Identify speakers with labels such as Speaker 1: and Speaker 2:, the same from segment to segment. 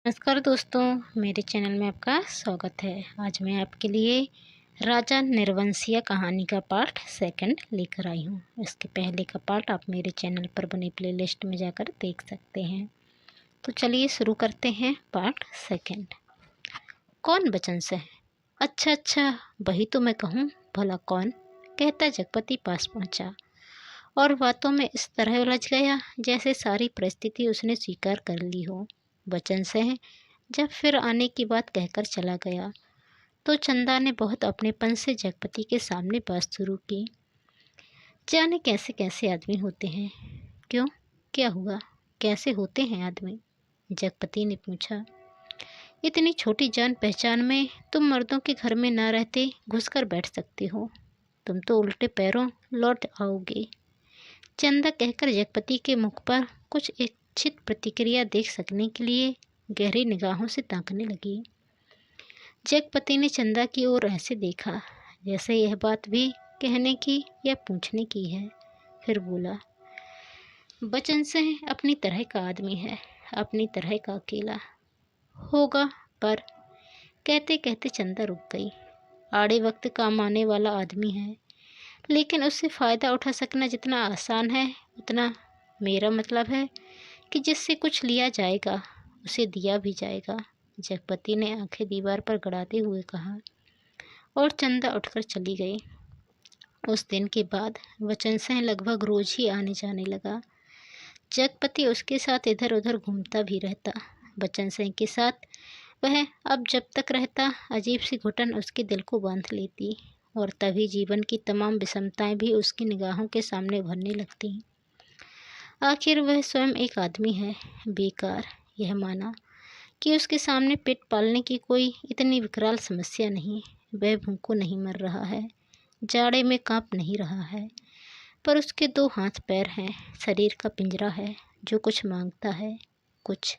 Speaker 1: नमस्कार दोस्तों, मेरे चैनल में आपका स्वागत है। आज मैं आपके लिए राजा निर्वंशिया कहानी का पार्ट सेकंड लेकर आई हूँ। इसके पहले का पार्ट आप मेरे चैनल पर बनी प्लेलिस्ट में जाकर देख सकते हैं। तो चलिए शुरू करते हैं पार्ट सेकंड। कौन बचन से? अच्छा अच्छा, वही तो मैं कहूँ, भला कौन? कहता जगपति पास पहुँचा और बातों में इस तरह उलझ गया जैसे सारी परिस्थिति उसने स्वीकार कर ली हो। बचन से जब फिर आने की बात कहकर चला गया तो चंदा ने बहुत अपनेपन से जगपति के सामने बात शुरू की। जाने कैसे कैसे आदमी होते हैं। क्यों, क्या हुआ? कैसे होते हैं आदमी? जगपति ने पूछा। इतनी छोटी जान पहचान में तुम मर्दों के घर में ना रहते घुसकर बैठ सकते हो। तुम तो उल्टे पैरों लौट आओगे। चंदा कहकर जगपति के मुख पर कुछ इच्छित प्रतिक्रिया देख सकने के लिए गहरी निगाहों से ताकने लगी। जगपति ने चंदा की ओर ऐसे देखा जैसे यह बात भी कहने की या पूछने की है। फिर बोला, बचन से अपनी तरह का आदमी है, अपनी तरह का अकेला होगा। पर कहते कहते चंदा रुक गई। आड़े वक्त काम आने वाला आदमी है, लेकिन उससे फ़ायदा उठा सकना जितना आसान है उतना, मेरा मतलब है कि जिससे कुछ लिया जाएगा उसे दिया भी जाएगा। जगपति ने आंखें दीवार पर गड़ाते हुए कहा और चंदा उठकर चली गई। उस दिन के बाद वचन सिंह लगभग रोज ही आने जाने लगा। जगपति उसके साथ इधर उधर घूमता भी रहता। बचन सिंह के साथ वह अब जब तक रहता अजीब सी घुटन उसके दिल को बांध लेती और तभी जीवन की तमाम विषमताएं भी उसकी निगाहों के सामने उभरने लगती। आखिर वह स्वयं एक आदमी है। बेकार यह माना कि उसके सामने पेट पालने की कोई इतनी विकराल समस्या नहीं। वह भूखों नहीं मर रहा है, जाड़े में कांप नहीं रहा है, पर उसके दो हाथ पैर हैं, शरीर का पिंजरा है जो कुछ मांगता है, कुछ।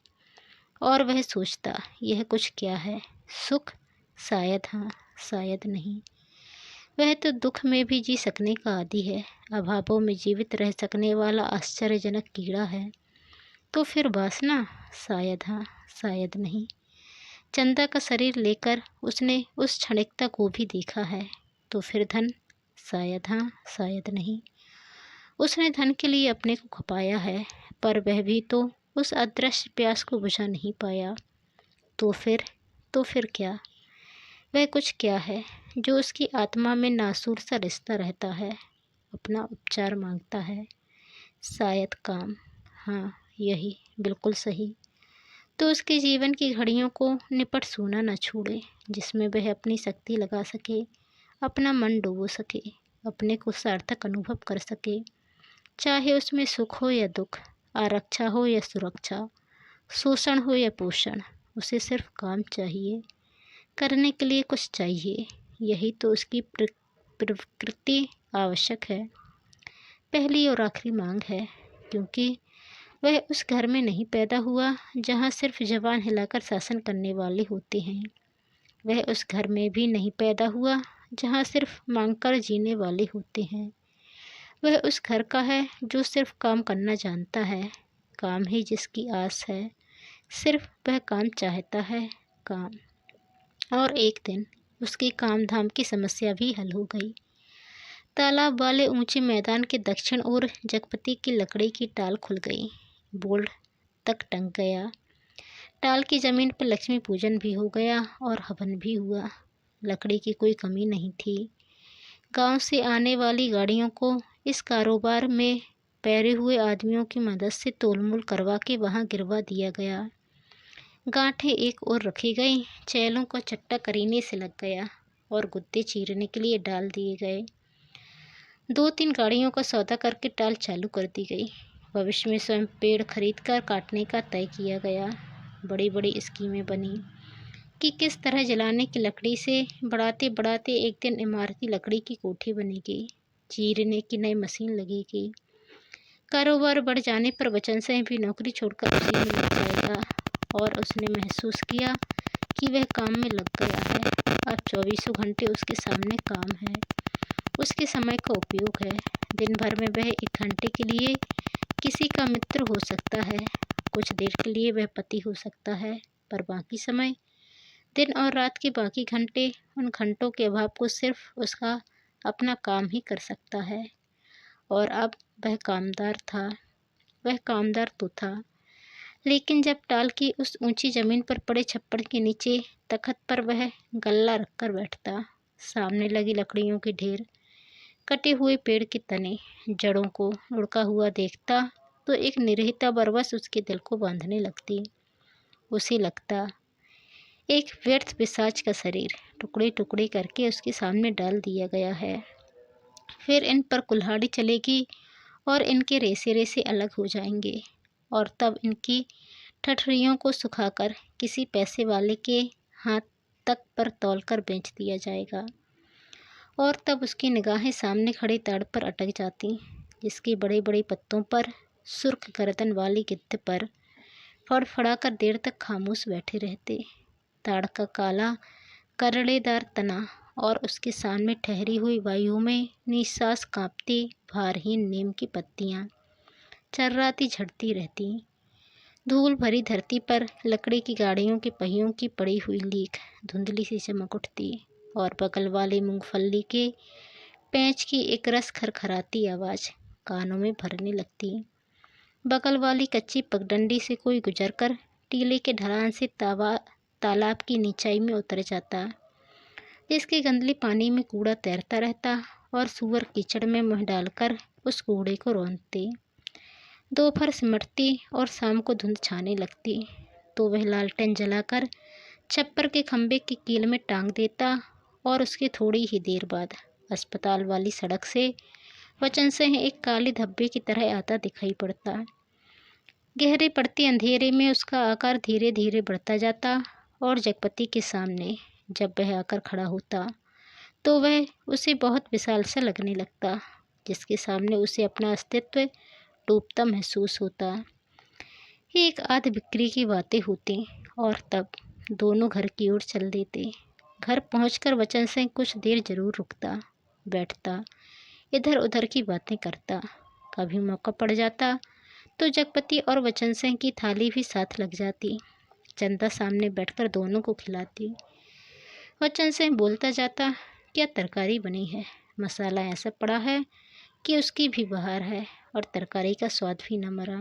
Speaker 1: और वह सोचता, यह कुछ क्या है? सुख? शायद हाँ, शायद नहीं। वह तो दुख में भी जी सकने का आदी है, अभावों में जीवित रह सकने वाला आश्चर्यजनक कीड़ा है। तो फिर वासना? शायद हाँ, शायद नहीं। चंदा का शरीर लेकर उसने उस क्षणिकता को भी देखा है। तो फिर धन? शायद हाँ, शायद नहीं। उसने धन के लिए अपने को खपाया है, पर वह भी तो उस अदृश्य प्यास को बुझा नहीं पाया। तो फिर क्या? वह कुछ क्या है जो उसकी आत्मा में नासूर सा रिश्ता रहता है, अपना उपचार मांगता है। शायद काम। हाँ, यही बिल्कुल सही। तो उसके जीवन की घड़ियों को निपट सोना न छोड़े, जिसमें वह अपनी शक्ति लगा सके, अपना मन डुबो सके, अपने को सार्थक अनुभव कर सके। चाहे उसमें सुख हो या दुख, आरक्षा हो या सुरक्षा, शोषण हो या पोषण, उसे सिर्फ काम चाहिए। करने के लिए कुछ चाहिए। यही तो उसकी प्रकृति आवश्यक है, पहली और आखिरी मांग है। क्योंकि वह उस घर में नहीं पैदा हुआ जहाँ सिर्फ जबान हिलाकर शासन करने वाले होते हैं। वह उस घर में भी नहीं पैदा हुआ जहाँ सिर्फ मांगकर जीने वाले होते हैं। वह उस घर का है जो सिर्फ काम करना जानता है, काम ही जिसकी आस है। सिर्फ वह काम चाहता है, काम। और एक दिन उसकी काम धाम की समस्या भी हल हो गई। तालाब वाले ऊंचे मैदान के दक्षिण ओर जगपति की लकड़ी की टाल खुल गई। बोल्ड तक टंग गया। टाल की जमीन पर लक्ष्मी पूजन भी हो गया और हवन भी हुआ। लकड़ी की कोई कमी नहीं थी। गांव से आने वाली गाड़ियों को इस कारोबार में पैरे हुए आदमियों की मदद से तोलमोल करवा के वहां गिरवा दिया गया। गांठें एक ओर रखी गई, चैलों का चट्टा करीने से लग गया और गुद्दे चीरने के लिए डाल दिए गए। 2-3 गाड़ियों का सौदा करके टाल चालू कर दी गई। भविष्य में स्वयं पेड़ खरीदकर काटने का तय किया गया। बड़ी बड़ी स्कीमें बनी कि किस तरह जलाने की लकड़ी से बढ़ाते बढ़ाते एक दिन इमारती लकड़ी की कोठी बनेगी, चीरने की नई मशीन लगेगी। कारोबार बढ़ जाने पर वचन सिंह भी नौकरी छोड़कर उसी में लग जाएगा और उसने महसूस किया कि वह काम में लग गया है। अब 24 घंटे उसके सामने काम है, उसके समय का उपयोग है। दिन भर में वह 1 घंटे के लिए किसी का मित्र हो सकता है, कुछ देर के लिए वह पति हो सकता है, पर बाकी समय, दिन और रात के बाकी घंटे, उन घंटों के अभाव को सिर्फ उसका अपना काम ही कर सकता है। और अब वह कामदार तो था, लेकिन जब टाल की उस ऊंची जमीन पर पड़े छप्पर के नीचे तख्त पर वह गल्ला रखकर बैठता, सामने लगी लकड़ियों के ढेर, कटे हुए पेड़ के तने, जड़ों को लुढ़का हुआ देखता तो एक निर्हिता बरबस उसके दिल को बांधने लगती। उसे लगता एक व्यर्थ पिशाच का शरीर टुकड़े टुकड़े करके उसके सामने डाल दिया गया है। फिर इन पर कुल्हाड़ी चलेगी और इनके रेसे रेसे अलग हो जाएंगे, और तब इनकी ठठरियों को सुखाकर किसी पैसे वाले के हाथ तक पर तौलकर बेच दिया जाएगा। और तब उसकी निगाहें सामने खड़े ताड़ पर अटक जाती, जिसके बड़े बड़े पत्तों पर सुर्ख गर्दन वाली गिद्ध पर फड़फड़ाकर देर तक खामोश बैठे रहते। ताड़ का काला करड़ेदार तना और उसके सामने ठहरी हुई वायु में निश्वास कांपती भारहीन नीम की पत्तियां चर्राती झड़ती रहती। धूल भरी धरती पर लकड़ी की गाड़ियों के पहियों की पड़ी हुई लीक धुंधली सी चमक उठती, और बगल वाले मूंगफली के पेंच की एक रस खरखराती आवाज़ कानों में भरने लगती। बगल वाली कच्ची पगडंडी से कोई गुजरकर टीले के ढलान से तालाब की नीचाई में उतर जाता, जिसके गंदले पानी में कूड़ा तैरता रहता और सूअर कीचड़ में मुँह डालकर उस कूड़े को रौंदते। दोपहर सिमटती और शाम को धुंध छाने लगती तो वह लालटेन जलाकर छप्पर के खंभे की कील में टांग देता, और उसके थोड़ी ही देर बाद अस्पताल वाली सड़क से वचन से एक काले धब्बे की तरह आता दिखाई पड़ता। गहरे पड़ते अंधेरे में उसका आकार धीरे धीरे बढ़ता जाता, और जगपति के सामने जब वह आकर खड़ा होता तो वह उसे बहुत विशाल सा लगने लगता, जिसके सामने उसे अपना अस्तित्व डूबता महसूस होता। एक आध बिक्री की बातें होती, और तब दोनों घर की ओर चल देते। घर पहुंचकर वचन से कुछ देर जरूर रुकता, बैठता, इधर उधर की बातें करता। कभी मौका पड़ जाता तो जगपति और वचन सिंह की थाली भी साथ लग जाती। चंदा सामने बैठकर दोनों को खिलाती। वचन सिंह बोलता जाता, क्या तरकारी बनी है, मसाला ऐसा पड़ा है कि उसकी भी बहार है, और तरकारी का स्वाद भी न मरा।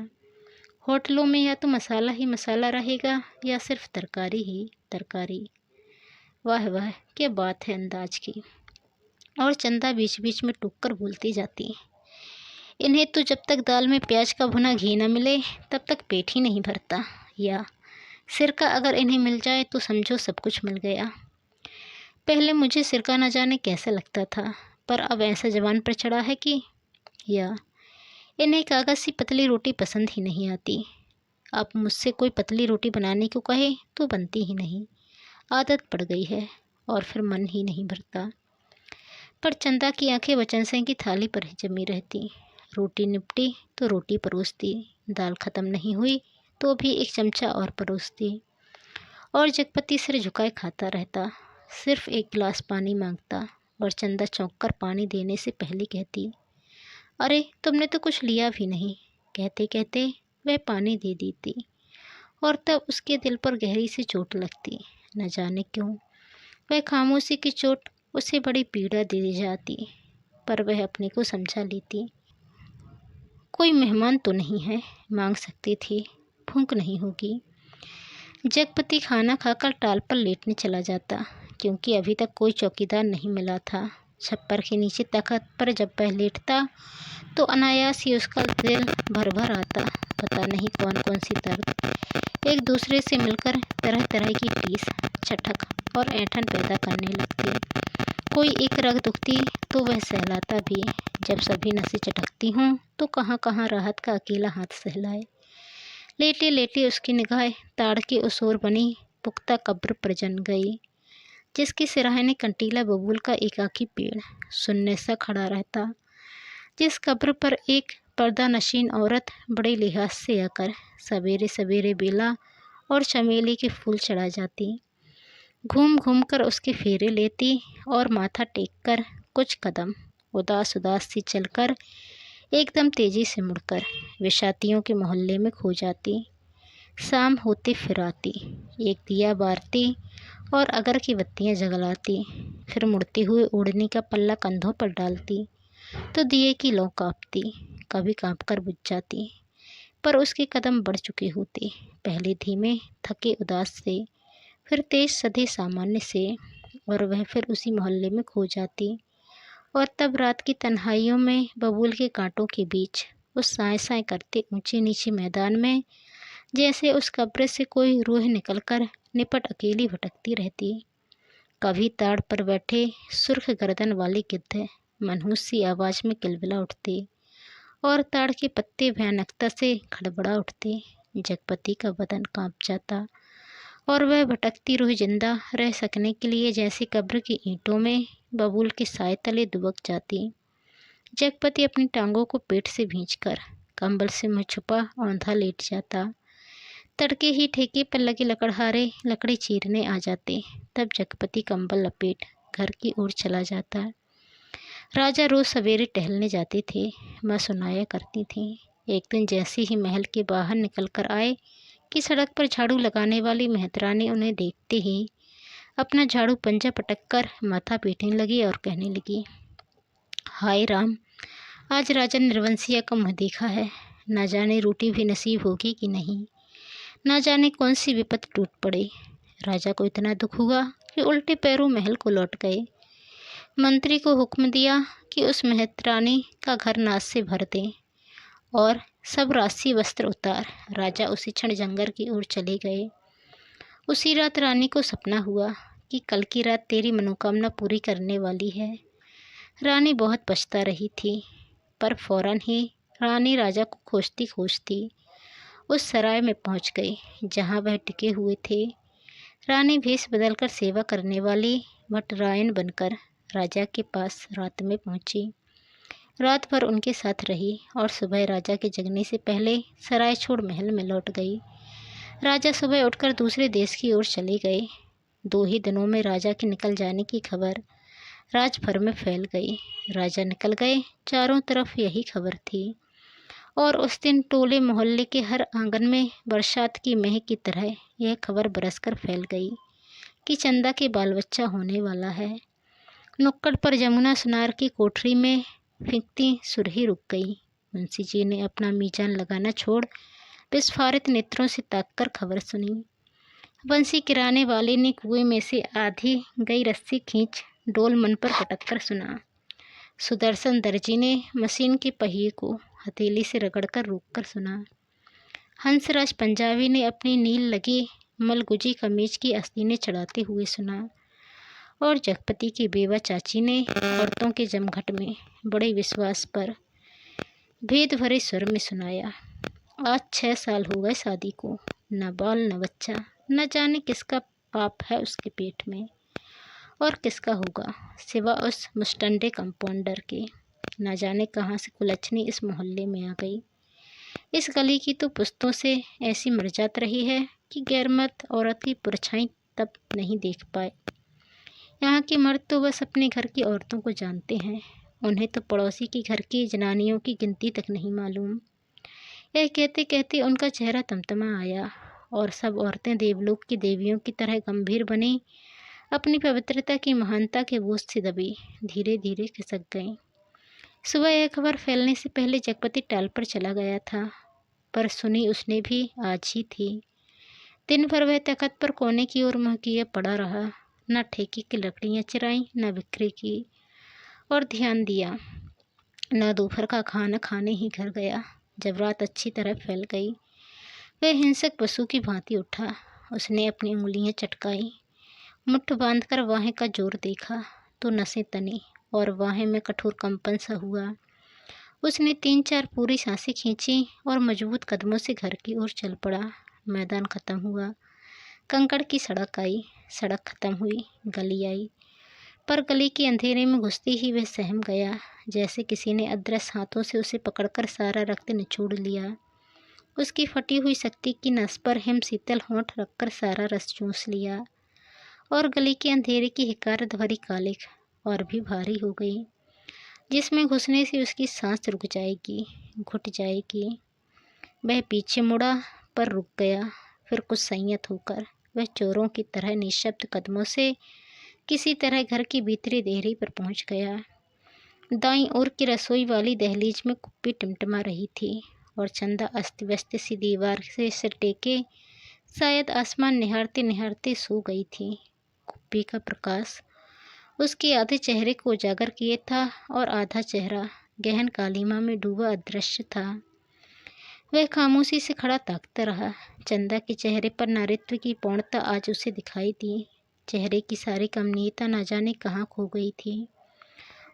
Speaker 1: होटलों में या तो मसाला ही मसाला रहेगा या सिर्फ तरकारी ही तरकारी। वाह वाह, क्या बात है अंदाज की। और चंदा बीच बीच में टूक कर बोलती जाती, इन्हें तो जब तक दाल में प्याज का भुना घी न मिले तब तक पेट ही नहीं भरता, या सिरका अगर इन्हें मिल जाए तो समझो सब कुछ मिल गया। पहले मुझे सिरका न जाने कैसा लगता था, पर अब ऐसा जबान पर चढ़ा है कि, या इन्हें कागज़ सी पतली रोटी पसंद ही नहीं आती। अब मुझसे कोई पतली रोटी बनाने को कहे तो बनती ही नहीं, आदत पड़ गई है, और फिर मन ही नहीं भरता। पर चंदा की आंखें वचन सिंह की थाली पर ही जमी रहती। रोटी निपटी तो रोटी परोसती, दाल ख़त्म नहीं हुई तो भी एक चमचा और परोसती, और जगपति सिर झुकाए खाता रहता, सिर्फ एक गिलास पानी मांगता, और चंदा चौंक कर पानी देने से पहले कहती, अरे तुमने तो कुछ लिया भी नहीं। कहते कहते वह पानी दे देती, और तब उसके दिल पर गहरी सी चोट लगती। न जाने क्यों वह खामोशी की चोट उसे बड़ी पीड़ा दे जाती, पर वह अपने को समझा लेती। कोई मेहमान तो नहीं है, मांग सकती थी, भूख नहीं होगी। जगपति खाना खाकर टाल पर लेटने चला जाता, क्योंकि अभी तक कोई चौकीदार नहीं मिला था। छप्पर के नीचे तख्त पर जब वह लेटता तो अनायास ही उसका दिल भर भर आता, पता नहीं कौन कौन सी दर्द एक दूसरे से मिलकर तरह तरह की टीस, छटक और ऐंठन पैदा करने लगती। कोई एक रग दुखती तो वह सहलाता भी, जब सभी नसें चटकती हों तो कहाँ कहाँ राहत का अकेला हाथ सहलाए। लेटे लेटे उसकी निगाह ताड़ की उस ओर बनी पुख्ता कब्र पर जम गई, जिसके सिराहने कंटीला बबूल का एकाकी पेड़ सुन्ने सा खड़ा रहता, जिस कब्र पर एक पर्दा नशीन औरत बड़े लिहाज से आकर सवेरे सवेरे बेला और चमेली के फूल चढ़ा जाती, घूम घूम कर उसके फेरे लेती, और माथा टेक कर कुछ कदम उदास उदास सी चलकर एकदम तेजी से मुड़कर विषातियों के मोहल्ले में खो जाती। शाम होते फिर आती, एक दिया बारती और अगर की बत्तियां जगलाती, फिर मुड़ते हुए ओढ़नी का पल्ला कंधों पर डालती तो दिए की लौ काँपती, कभी काँप कर बुझ जाती। पर उसके कदम बढ़ चुके होते, पहले धीमे थके उदास से, फिर तेज सधे सामान्य से, और वह फिर उसी मोहल्ले में खो जाती। और तब रात की तन्हाइयों में बबूल के कांटों के बीच उस साए साए करते ऊंचे नीचे मैदान में जैसे उस कब्र से कोई रूह निकलकर निपट अकेली भटकती रहती। कभी ताड़ पर बैठे सुर्ख गर्दन वाले गिद्ध मनहूस सी आवाज में किलबिला उठते और ताड़ के पत्ते भयानकता से खड़बड़ा उठते। जगपति का बदन कांप जाता और वह भटकती रूह जिंदा रह सकने के लिए जैसे कब्र की ईंटों में बबूल के साए तले दुबक जाती। जगपति अपनी टांगों को पेट से भींचकर कंबल से मुँह छुपा औंधा लेट जाता। तड़के ही ठेके पर लगे लकड़हारे लकड़ी चीरने आ जाते। तब जगपति कंबल लपेट घर की ओर चला जाता। राजा रोज सवेरे टहलने जाते थे, माँ सुनाया करती थी। एक दिन जैसे ही महल के बाहर निकल कर आए कि सड़क पर झाड़ू लगाने वाली मेहतरानी उन्हें देखते ही अपना झाड़ू पंजा पटक कर माथा पीटने लगी और कहने लगी, हाय राम, आज राजा निर्वंशिया का मुँह देखा है। ना जाने रोटी भी नसीब होगी कि नहीं, ना जाने कौन सी विपत टूट पड़े। राजा को इतना दुख हुआ कि उल्टे पैरों महल को लौट गए। मंत्री को हुक्म दिया कि उस मेहतरानी का घर नाश से भर दें और सब राशि वस्त्र उतार राजा उसी क्षण जंगल की ओर चले गए। उसी रात रानी को सपना हुआ कि कल की रात तेरी मनोकामना पूरी करने वाली है। रानी बहुत पछता रही थी, पर फौरन ही रानी राजा को खोजती खोजती उस सराय में पहुंच गई जहां वह टिके हुए थे। रानी भेष बदलकर सेवा करने वाली भटरायन बनकर राजा के पास रात में पहुंची। रात भर उनके साथ रही और सुबह राजा के जगने से पहले सराय छोड़ महल में लौट गई। राजा सुबह उठकर दूसरे देश की ओर चले गए। 2 ही दिनों में राजा के निकल जाने की खबर राज भर में फैल गई। राजा निकल गए, चारों तरफ यही खबर थी। और उस दिन टोले मोहल्ले के हर आंगन में बरसात की मेह की तरह यह खबर बरसकर फैल गई कि चंदा के बाल बच्चा होने वाला है। नुक्कड़ पर जमुना सुनार की कोठरी में फिंकती सुरही रुक गई। मुंशी जी ने अपना मीजान लगाना छोड़ विस्फारित नेत्रों से ताककर खबर सुनी। बंसी किराने वाले ने कुएं में से आधी गई रस्सी खींच डोल मन पर पटक कर सुना। सुदर्शन दर्जी ने मशीन के पहिए को हथेली से रगड़कर रोककर सुना। हंसराज पंजाबी ने अपनी नील लगी मलगुजी कमीज की आस्तीनें चढ़ाते हुए सुना। और जगपति की बेवा चाची ने औरतों के जमघट में बड़े विश्वास पर भेद भरे स्वर में सुनाया। आज 6 साल हो गए शादी को, न बाल न बच्चा, न जाने किसका पाप है उसके पेट में और किसका होगा सिवा उस मुस्टंडे कंपाउंडर के। न जाने कहाँ से कुलच्छनी इस मोहल्ले में आ गई। इस गली की तो पुश्तों से ऐसी मर्जात रही है कि गैरमर्द औरत की परछाई तब नहीं देख पाए। यहाँ के मर्द तो बस अपने घर की औरतों को जानते हैं, उन्हें तो पड़ोसी के घर की जनानियों की गिनती तक नहीं मालूम। यह कहते कहते उनका चेहरा तमतमा आया और सब औरतें देवलोक की देवियों की तरह गंभीर बनी अपनी पवित्रता की महानता के बोझ से दबी धीरे धीरे खिसक गईं। सुबह यह खबर फैलने से पहले जगपति टाल पर चला गया था, पर सुनी उसने भी आज ही थी। दिन भर वह तख्त पर कोने की ओर मुँह किए पड़ा रहा, न ठेके की लकड़ियाँ चराई न बिक्री की और ध्यान दिया, न दोपहर का खाना खाने ही घर गया। जब रात अच्छी तरह फैल गई वह हिंसक पशु की भांति उठा। उसने अपनी उंगलियां चटकाई, मुट्ठ बांधकर वाहें का जोर देखा तो नसें तनी और वाहें में कठोर कंपन सा हुआ। उसने 3-4 पूरी सांसें खींची और मजबूत कदमों से घर की ओर चल पड़ा। मैदान खत्म हुआ, कंकड़ की सड़क आई, सड़क खत्म हुई, गली आई, पर गली के अंधेरे में घुसते ही वह सहम गया, जैसे किसी ने अदृश्य हाथों से उसे पकड़कर सारा रक्त निचोड़ लिया। उसकी फटी हुई शक्ति की नस पर हिम शीतल होंठ रखकर सारा रस चूस लिया और गली के अंधेरे की हिकारत भरी कालिक और भी भारी हो गई, जिसमें घुसने से उसकी सांस रुक जाएगी, घुट जाएगी। वह पीछे मुड़ा पर रुक गया। फिर कुछ संयत होकर वह चोरों की तरह निशब्द कदमों से किसी तरह घर की भीतरी देहरी पर पहुंच गया। दाईं ओर की रसोई वाली दहलीज में कुप्पी टिमटिमा रही थी और चंदा अस्त व्यस्त सी दीवार से सिर टेके शायद आसमान निहारते निहारते सो गई थी। कुप्पी का प्रकाश उसके आधे चेहरे को उजागर किए था और आधा चेहरा गहन कालीमा में डूबा अदृश्य था। वह खामोशी से खड़ा ताकता रहा। चंदा के चेहरे पर नारित्व की पूर्णता आज उसे दिखाई दी। चेहरे की सारी कमनीयता न जाने कहाँ खो गई थी।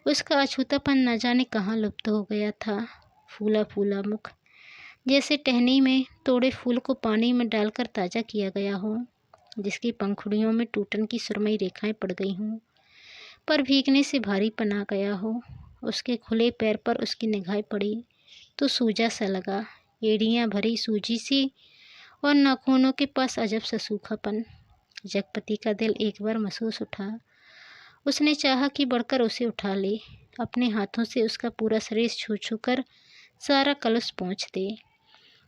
Speaker 1: उसका अछूतापन न जाने कहाँ लुप्त हो गया था। फूला फूला मुख, जैसे टहनी में तोड़े फूल को पानी में डालकर ताज़ा किया गया हो, जिसकी पंखुड़ियों में टूटन की सुरमई रेखाएं पड़ गई हों, पर भीगने से भारीपन आ गया हो। उसके खुले पैर पर उसकी निगाह पड़ी तो सूजा सा लगा, एड़ियाँ भरी सूजी सी और नाखूनों के पास अजब सा सूखापन। जगपति का दिल एक बार महसूस उठा। उसने चाहा कि बढ़कर उसे उठा ले, अपने हाथों से उसका पूरा शरीर छू छू कर सारा कलश पोंछ दे,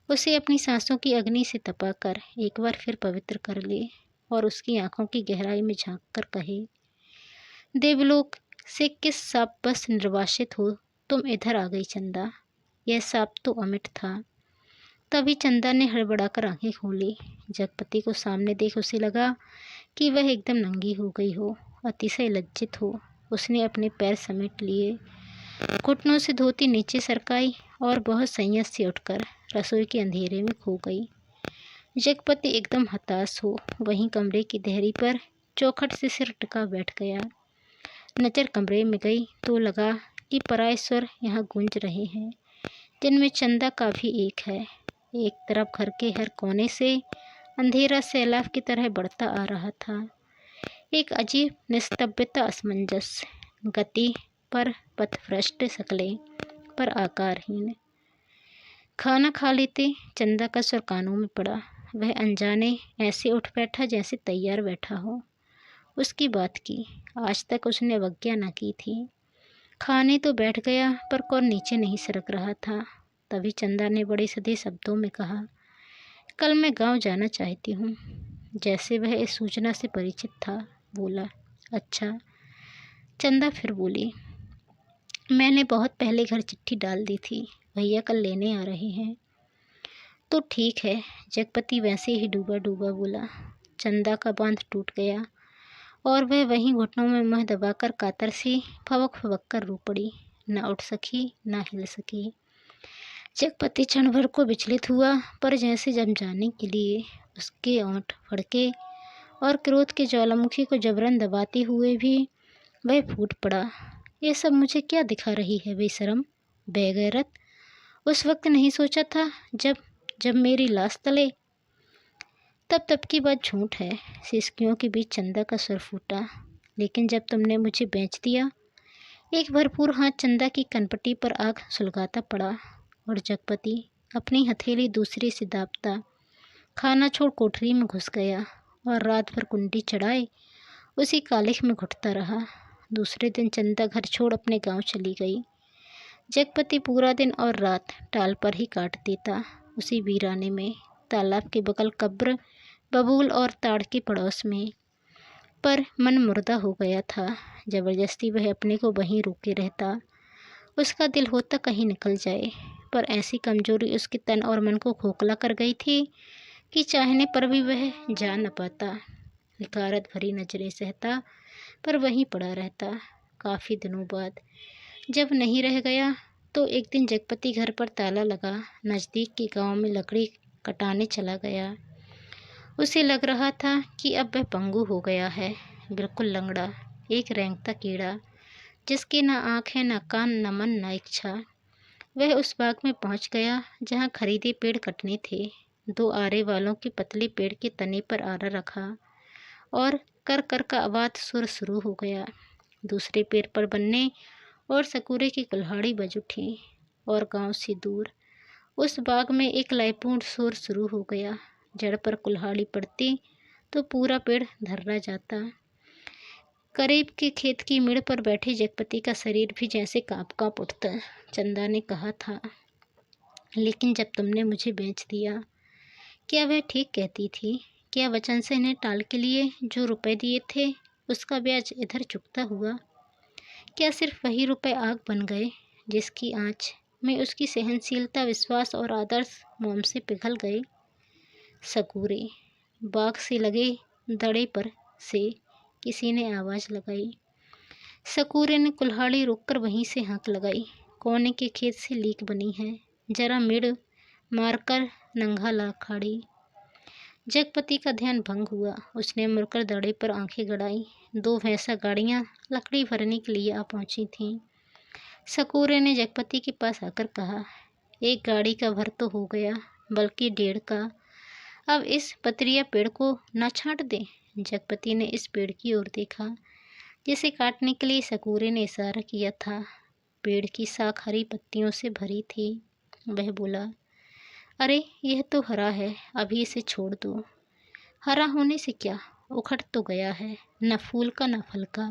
Speaker 1: उसे अपनी सांसों की अग्नि से तपाकर एक बार फिर पवित्र कर ले और उसकी आंखों की गहराई में झांक कर कहे, देवलोक से किस साप बस निर्वासित हो तुम इधर आ गई चंदा। यह साप तो अमिट था। तभी चंदा ने हड़बड़ाकर आंखें खोली। जगपति को सामने देख उसे लगा कि वह एकदम नंगी हो गई हो, अतिशय लज्जित हो। उसने अपने पैर समेट लिए, घुटनों से धोती नीचे सरकाई और बहुत संयत से उठकर रसोई के अंधेरे में खो गई। जगपति एकदम हताश हो वहीं कमरे की देहरी पर चौखट से सिर टिका बैठ गया। नज़र कमरे में गई तो लगा कि पराये स्वर यहाँ गूंज रहे हैं, जिनमें चंदा का भी एक है। एक तरफ घर के हर कोने से अंधेरा सैलाब की तरह बढ़ता आ रहा था। एक अजीब निस्तब्धता, असमंजस, गति पर पथभ्रष्ट, शक्लें पर आकारहीन। खाना खा लेते चंदा का स्वर कानों में पड़ा। वह अनजाने ऐसे उठ बैठा जैसे तैयार बैठा हो। उसकी बात की, आज तक उसने अवज्ञा न की थी। खाने तो बैठ गया पर कौन नीचे नहीं सरक रहा था। तभी चंदा ने बड़े सधे शब्दों में कहा, कल मैं गांव जाना चाहती हूँ। जैसे वह इस सूचना से परिचित था, बोला, अच्छा। चंदा फिर बोली, मैंने बहुत पहले घर चिट्ठी डाल दी थी, भैया कल लेने आ रहे हैं। तो ठीक है, जगपति वैसे ही डूबा डूबा बोला। चंदा का बांध टूट गया और वह वहीं घुटनों में मुँह दबाकर कातर सी फवक फवक कर रो पड़ी। न उठ सकी न हिल सकी। जगपति क्षण भर को विचलित हुआ, पर जैसे जम जाने के लिए उसके ओंठ फड़के और क्रोध के ज्वालामुखी को जबरन दबाते हुए भी वह फूट पड़ा। ये सब मुझे क्या दिखा रही है बेशरम, बेगैरत। उस वक्त नहीं सोचा था जब जब मेरी लाश तले। तब की बात झूठ है। सिसकियों के बीच चंदा का स्वर फूटा, लेकिन जब तुमने मुझे बेच दिया। एक भरपूर हाथ चंदा की कनपटी पर आग सुलगाता पड़ा और जगपति अपनी हथेली दूसरी से दाबता खाना छोड़ कोठरी में घुस गया और रात भर कुंडी चढ़ाए उसी कालिख में घुटता रहा। दूसरे दिन चंदा घर छोड़ अपने गांव चली गई। जगपति पूरा दिन और रात टाल पर ही काट देता, उसी वीराने में, तालाब के बगल कब्र, बबूल और ताड़ के पड़ोस में। पर मन मुर्दा हो गया था। जबरदस्ती वह अपने को वहीं रोके रहता। उसका दिल होता कहीं निकल जाए, पर ऐसी कमजोरी उसके तन और मन को खोखला कर गई थी कि चाहने पर भी वह जा न पाता। हिकारत भरी नजरें सहता पर वहीं पड़ा रहता। काफ़ी दिनों बाद जब नहीं रह गया तो एक दिन जगपति घर पर ताला लगा नज़दीक के गांव में लकड़ी कटाने चला गया। उसे लग रहा था कि अब वह पंगु हो गया है, बिल्कुल लंगड़ा, एक रेंगता कीड़ा जिसके न आँख है, न कान, न मन, न इच्छा। वह उस बाग में पहुंच गया जहां खरीदे पेड़ कटने थे। दो आरे वालों के पतले पेड़ के तने पर आरा रखा और कर कर का आवाज सुर शुरू हो गया। दूसरे पेड़ पर बनने और सकुरे की कुल्हाड़ी बज उठी और गांव से दूर उस बाग में एक लयपूर्ण शोर शुरू हो गया। जड़ पर कुल्हाड़ी पड़ती तो पूरा पेड़ धर्रा जाता। करीब के खेत की मेड़ पर बैठे जगपति का शरीर भी जैसे कांप कांप उठता। चंदा ने कहा था, लेकिन जब तुमने मुझे बेच दिया, क्या वह ठीक कहती थी? क्या वचन से इन्हें टाल के लिए जो रुपए दिए थे उसका ब्याज इधर चुकता हुआ? क्या सिर्फ वही रुपए आग बन गए जिसकी आंच में उसकी सहनशीलता, विश्वास और आदर्श मोम से पिघल गए? सकूरे बाग से लगे दड़े पर से किसी ने आवाज़ लगाई। सकूरे ने कुल्हाड़ी रोककर वहीं से हाथ लगाई। कोने के खेत से लीक बनी है, जरा मिड़ मारकर नंगा ला खाड़ी। जगपति का ध्यान भंग हुआ। उसने मुड़कर दड़े पर आंखें गड़ाई। 2 भैंसा गाड़ियां लकड़ी भरने के लिए आ पहुंची थीं। सकूरे ने जगपति के पास आकर कहा, एक गाड़ी का भर तो हो गया, बल्कि 1.5 का। अब इस पतरिया पेड़ को न छांट दें। जगपति ने इस पेड़ की ओर देखा जिसे काटने के लिए सकूरे ने इशारा किया था। पेड़ की शाख हरी पत्तियों से भरी थी। वह बोला, अरे यह तो हरा है, अभी इसे छोड़ दो। हरा होने से क्या, उखड़ तो गया है, न फूल का न फल का।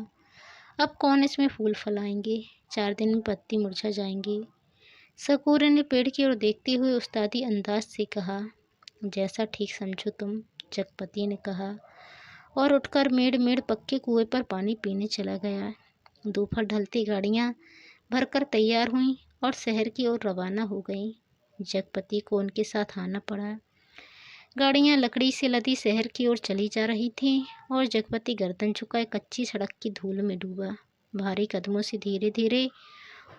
Speaker 1: अब कौन इसमें फूल फलाएंगे? 4 दिन में पत्ती मुरझा जाएंगी। सकूरे ने पेड़ की ओर देखते हुए उस्तादी अंदाज से कहा, जैसा ठीक समझो तुम। जगपति ने कहा और उठकर मेड़ पक्के कुएं पर पानी पीने चला गया। दोपहर ढलती गाड़ियां भरकर तैयार हुईं और शहर की ओर रवाना हो गईं। जगपति को उनके साथ आना पड़ा। गाड़ियां लकड़ी से लदी शहर की ओर चली जा रही थीं और जगपति गर्दन झुकाए कच्ची सड़क की धूल में डूबा। भारी कदमों से धीरे धीरे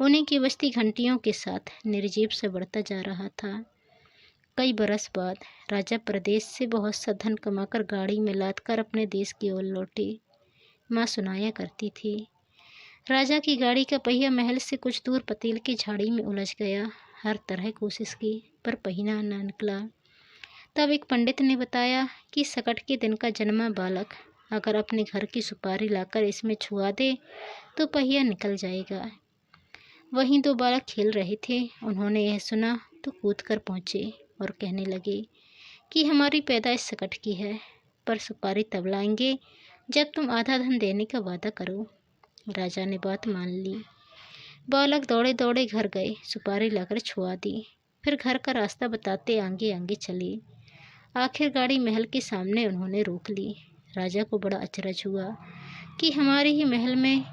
Speaker 1: उन्हीं की बजती घंटियों के साथ निर्जीव से बढ़ता जा रहा था। कई बरस बाद राजा प्रदेश से बहुत सा धन कमाकर गाड़ी में लाद कर अपने देश की ओर लौटे। माँ सुनाया करती थी, राजा की गाड़ी का पहिया महल से कुछ दूर पतेल की झाड़ी में उलझ गया। हर तरह कोशिश की पर पहिया न निकला। तब एक पंडित ने बताया कि सकट के दिन का जन्मा बालक अगर अपने घर की सुपारी लाकर इसमें छुआ दे तो पहिया निकल जाएगा। वहीं 2 बालक खेल रहे थे। उन्होंने यह सुना तो कूद कर पहुँचे और कहने लगे कि हमारी पैदाइश सकट की है, पर सुपारी तब लाएंगे जब तुम आधा धन देने का वादा करो। राजा ने बात मान ली। बालक दौड़े दौड़े घर गए, सुपारी लाकर छुआ दी, फिर घर का रास्ता बताते आगे आगे चले। आखिर गाड़ी महल के सामने उन्होंने रोक ली। राजा को बड़ा अचरज हुआ कि हमारे ही महल में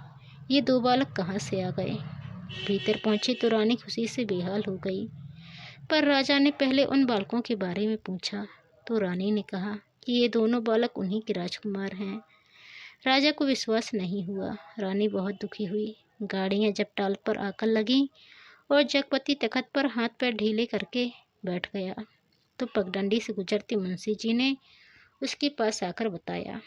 Speaker 1: ये 2 बालक कहाँ से आ गए। भीतर पहुंचे तो रानी खुशी से बेहाल हो गई। पर राजा ने पहले उन बालकों के बारे में पूछा तो रानी ने कहा कि ये दोनों बालक उन्हीं के राजकुमार हैं। राजा को विश्वास नहीं हुआ। रानी बहुत दुखी हुई। गाड़ियां जब टाल पर आकर लगीं और जगपति तख्त पर हाथ पैर ढीले करके बैठ गया तो पगडंडी से गुजरते मुंशी जी ने उसके पास आकर बताया,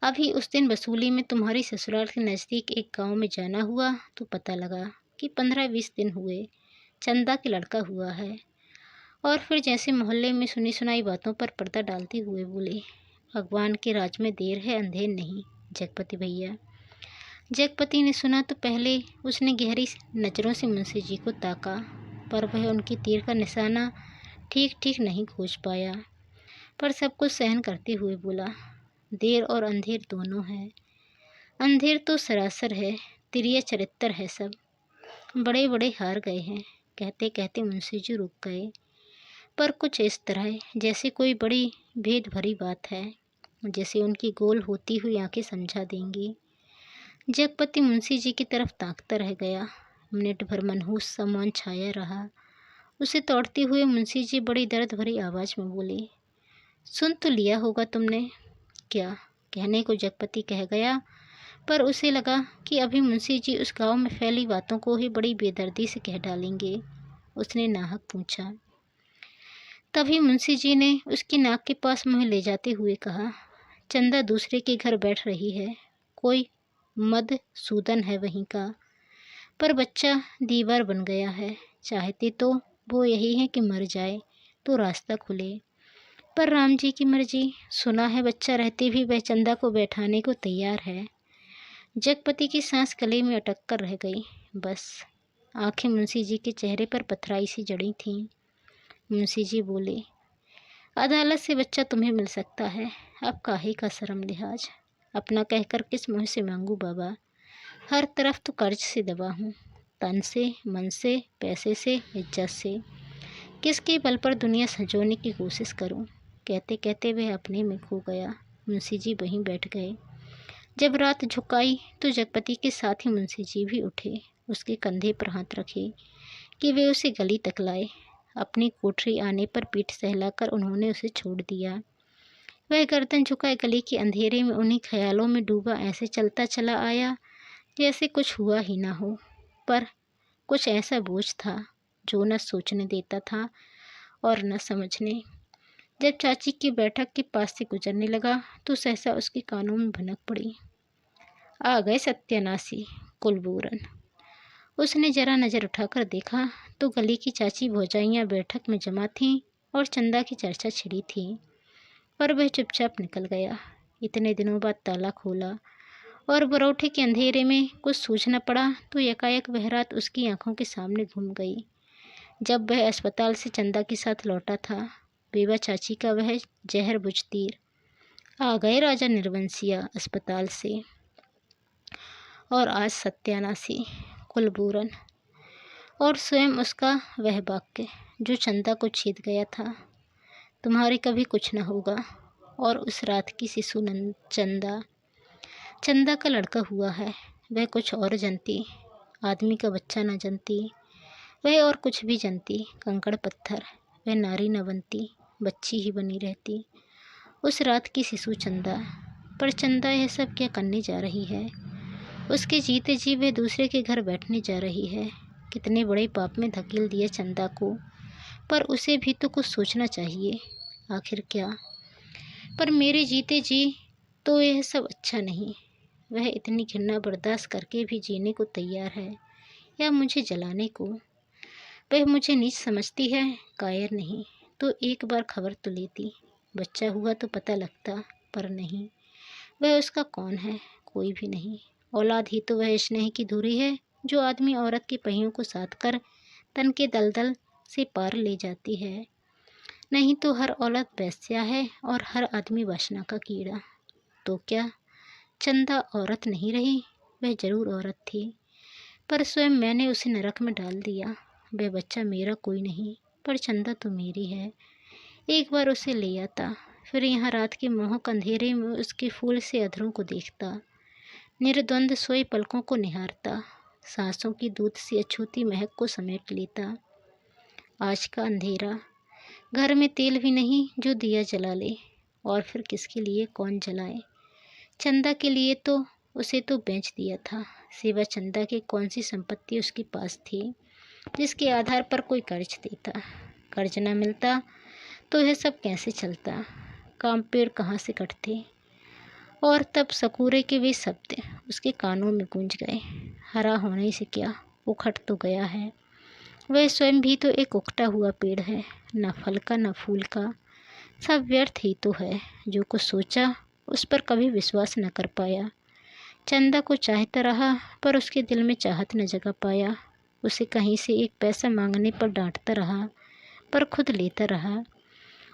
Speaker 1: अभी उस दिन वसूली में तुम्हारी ससुराल के नज़दीक एक गांव में जाना हुआ तो पता लगा कि 15-20 दिन हुए चंदा के लड़का हुआ है। और फिर जैसे मोहल्ले में सुनी सुनाई बातों पर पर्दा डालते हुए बोले, भगवान के राज में देर है अंधेर नहीं जगपति भैया। जगपति ने सुना तो पहले उसने गहरी नज़रों से मुंशी जी को ताका, पर वह उनकी तीर का निशाना ठीक ठीक नहीं खोज पाया। पर सब कुछ सहन करते हुए बोला, देर और अंधेर दोनों है। अंधेर तो सरासर है, तिरिया चरित्र है सब। बड़े बड़े हार गए हैं। कहते कहते मुंशी जी रुक गए, पर कुछ इस तरह जैसे कोई बड़ी भेद भरी बात है, जैसे उनकी गोल होती हुई आंखें समझा देंगी। जगपति मुंशी जी की तरफ ताकता रह गया। मिनट भर मनहूस सा मौन छाया रहा। उसे तोड़ते हुए मुंशी जी बड़ी दर्द भरी आवाज़ में बोले, सुन तो लिया होगा तुमने। क्या कहने को जगपति कह गया, पर उसे लगा कि अभी मुंशी जी उस गांव में फैली बातों को ही बड़ी बेदर्दी से कह डालेंगे। उसने नाहक पूछा। तभी मुंशी जी ने उसकी नाक के पास मुँह ले जाते हुए कहा, चंदा दूसरे के घर बैठ रही है, कोई मधुसूदन है वहीं का, पर बच्चा दीवार बन गया है। चाहते तो वो यही है कि मर जाए तो रास्ता खुले, पर राम जी की मर्जी। सुना है बच्चा रहते भी वह चंदा को बैठाने को तैयार है। जगपति की सांस गले में अटक कर रह गई। बस आंखें मुंशी जी के चेहरे पर पथराई सी जड़ी थीं। मुंशी जी बोले, अदालत से बच्चा तुम्हें मिल सकता है, अब काहे का शर्म लिहाज। अपना कहकर किस मुँह से मांगू बाबा। हर तरफ तो कर्ज से दबा हूँ, तन से, मन से, पैसे से, इज्जत से। किसके बल पर दुनिया संजोने की कोशिश करूं। कहते कहते वह अपने में खो गया। मुंशी जी वहीं बैठ गए। जब रात झुकाई तो जगपति के साथ ही मुंशी जी भी उठे। उसके कंधे पर हाथ रखे कि वे उसे गली तक लाए। अपनी कोठरी आने पर पीठ सहलाकर उन्होंने उसे छोड़ दिया। वह गर्दन झुकाए गली के अंधेरे में उन्हीं ख्यालों में डूबा ऐसे चलता चला आया जैसे कुछ हुआ ही ना हो। पर कुछ ऐसा बोझ था जो न सोचने देता था और न समझने। जब चाची की बैठक के पास से गुजरने लगा तो सहसा उसके कानों में भनक पड़ी, आ गए सत्यानाशी कुलबूरन। उसने जरा नज़र उठाकर देखा तो गली की चाची भौजाइयाँ बैठक में जमा थीं और चंदा की चर्चा छिड़ी थी। पर वह चुपचाप निकल गया। इतने दिनों बाद ताला खोला और बरौठे के अंधेरे में कुछ सूझना पड़ा तो एकाएक वह रात उसकी आंखों के सामने घूम गई। जब वह अस्पताल से चंदा के साथ लौटा था, बेवा चाची का वह जहर बुझ तीर। आ गए राजा निर्वंशिया अस्पताल से और आज सत्यानाशी कुलबूरन। और स्वयं उसका वह वाक्य जो चंदा को छेद गया था, तुम्हारे कभी कुछ न होगा। और उस रात की शिशु चंदा का लड़का हुआ है, वह कुछ और जनती, आदमी का बच्चा न जनती, वह और कुछ भी जनती, कंकड़ पत्थर, वह नारी न बनती, बच्ची ही बनी रहती। उस रात की शिशु चंदा। पर चंदा यह सब क्या करने जा रही है? उसके जीते जी वह दूसरे के घर बैठने जा रही है। कितने बड़े पाप में धकेल दिया चंदा को। पर उसे भी तो कुछ सोचना चाहिए। आखिर क्या? पर मेरे जीते जी तो यह सब अच्छा नहीं। वह इतनी घृणा बर्दाश्त करके भी जीने को तैयार है, या मुझे जलाने को। वह मुझे नीच समझती है, कायर नहीं। तो एक बार खबर तो लेती, बच्चा हुआ तो पता लगता। पर नहीं, वह उसका कौन है? कोई भी नहीं। औलाद ही तो वह स्नेह की धुरी है जो आदमी औरत के पहियों को साध कर तन के दलदल से पार ले जाती है। नहीं तो हर औलाद वेश्या है और हर आदमी वासना का कीड़ा। तो क्या चंदा औरत नहीं रही? वह जरूर औरत थी, पर स्वयं मैंने उसे नरक में डाल दिया। वह बच्चा मेरा कोई नहीं, पर चंदा तो मेरी है। एक बार उसे ले आता, फिर यहाँ रात के मोहक अंधेरे में उसके फूल से अधरों को देखता, निर्द्वंद सोए पलकों को निहारता, सांसों की दूध सी अछूती महक को समेट लेता। आज का अंधेरा, घर में तेल भी नहीं जो दिया जला ले। और फिर किसके लिए कौन जलाए? चंदा के लिए तो उसे तो बेच दिया था। सिवा चंदा के कौन सी संपत्ति उसके पास थी जिसके आधार पर कोई कर्ज देता? कर्ज ना मिलता तो यह सब कैसे चलता? काम पेड़ कहाँ से कटते? और तब सकूरे के वे शब्द उसके कानों में गूंज गए, हरा होने से क्या, उखड़ तो गया है। वह स्वयं भी तो एक उखटा हुआ पेड़ है, न फल का न फूल का, सब व्यर्थ ही तो है। जो कुछ सोचा उस पर कभी विश्वास न कर पाया। चंदा को चाहता रहा पर उसके दिल में चाहत न जगा पाया। उसे कहीं से एक पैसा मांगने पर डांटता रहा पर खुद लेता रहा।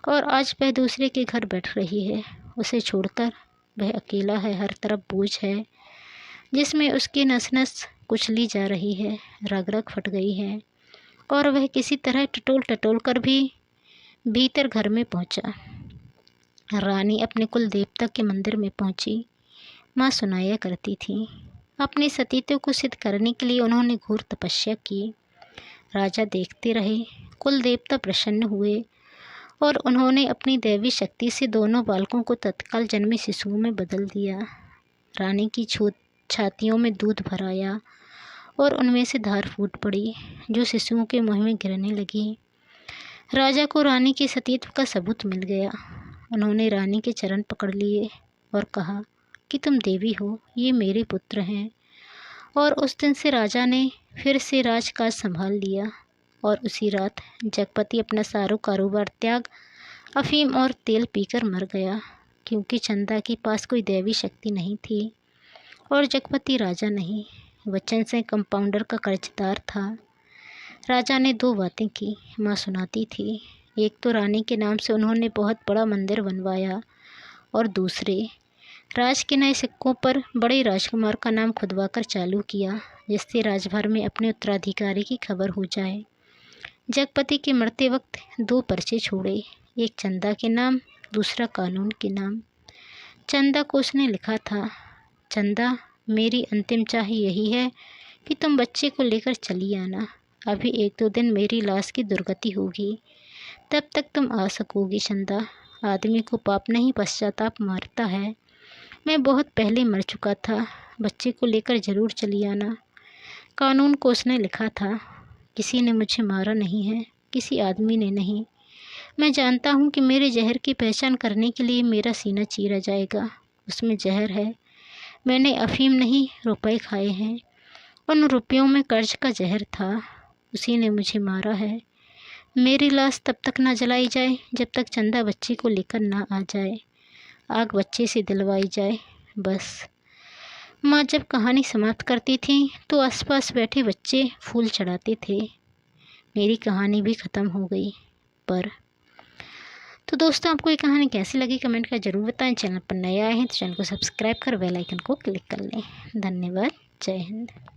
Speaker 1: और आज वह दूसरे के घर बैठ रही है, उसे छोड़कर। वह अकेला है, हर तरफ बोझ है जिसमें उसकी नस नस कुचली जा रही है, रग रग फट गई है। और वह किसी तरह टटोल टटोल कर भी भीतर घर में पहुंचा। रानी अपने कुल देवता के मंदिर में पहुंची। माँ सुनाया करती थी, अपने सतीत्व को सिद्ध करने के लिए उन्होंने घोर तपस्या की। राजा देखते रहे। कुल देवता प्रसन्न हुए और उन्होंने अपनी दैवी शक्ति से दोनों बालकों को तत्काल जन्मे शिशुओं में बदल दिया। रानी की छातियों में दूध भर आया और उनमें से धार फूट पड़ी जो शिशुओं के मुँह में गिरने लगी। राजा को रानी के सतीत्व का सबूत मिल गया। उन्होंने रानी के चरण पकड़ लिए और कहा कि तुम देवी हो, ये मेरे पुत्र हैं। और उस दिन से राजा ने फिर से राजकाज संभाल लिया। और उसी रात जगपति अपना सारा कारोबार त्याग अफीम और तेल पीकर मर गया, क्योंकि चंदा के पास कोई दैवी शक्ति नहीं थी और जगपति राजा नहीं, वचन से कंपाउंडर का कर्जदार था। राजा ने दो बातें की, माँ सुनाती थी। एक तो रानी के नाम से उन्होंने बहुत बड़ा मंदिर बनवाया और दूसरे राज के नए सिक्कों पर बड़े राजकुमार का नाम खुदवाकर चालू किया, जिससे राजभर में अपने उत्तराधिकारी की खबर हो जाए। जगपति के मरते वक्त 2 पर्चे छोड़े, एक चंदा के नाम, दूसरा कानून के नाम। चंदा को उसने लिखा था, चंदा मेरी अंतिम चाह यही है कि तुम बच्चे को लेकर चली आना। अभी 1-2 दिन मेरी लाश की दुर्गति होगी, तब तक तुम आ सकोगी चंदा। आदमी को पाप नहीं पश्चाताप मारता है। मैं बहुत पहले मर चुका था, बच्चे को लेकर ज़रूर चली आना। कानून को उसने लिखा था, किसी ने मुझे मारा नहीं है, किसी आदमी ने नहीं। मैं जानता हूँ कि मेरे जहर की पहचान करने के लिए मेरा सीना चीरा जाएगा। उसमें जहर है। मैंने अफीम नहीं, रुपए खाए हैं। उन रुपयों में कर्ज का जहर था। उसी ने मुझे मारा है। मेरी लाश तब तक ना जलाई जाए जब तक चंदा बच्चे को लेकर ना आ जाए। आग बच्चे से दिलवाई जाए, बस। माँ जब कहानी समाप्त करती थी तो आसपास बैठे बच्चे फूल चढ़ाते थे। मेरी कहानी भी ख़त्म हो गई। पर तो दोस्तों, आपको ये कहानी कैसी लगी कमेंट कर ज़रूर बताएं। चैनल पर नए आए हैं तो चैनल को सब्सक्राइब कर बेल आइकन को क्लिक कर लें। धन्यवाद। जय हिंद।